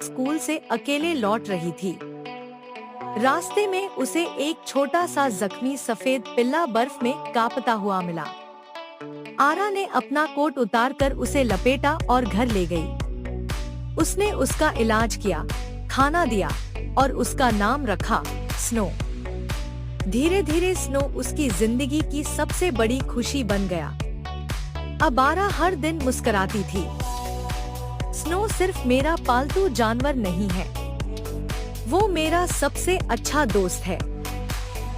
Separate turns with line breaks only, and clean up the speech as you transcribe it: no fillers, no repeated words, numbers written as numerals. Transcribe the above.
School से अकेले लौट रही थी। रास्ते में उसे एक छोटा सा जख्मी सफेद पिल्ला बर्फ में कांपता हुआ मिला। आरा ने अपना कोट उतारकर उसे लपेटा और घर ले गई। उसने उसका इलाज किया, खाना दिया और उसका नाम रखा स्नो। धीरे धीरे स्नो उसकी जिंदगी की सबसे बड़ी खुशी बन गया। अब आरा हर दिन मुस्कुराती थी। स्नो सिर्फ मेरा पालतू जानवर नहीं है, वो मेरा सबसे अच्छा दोस्त है।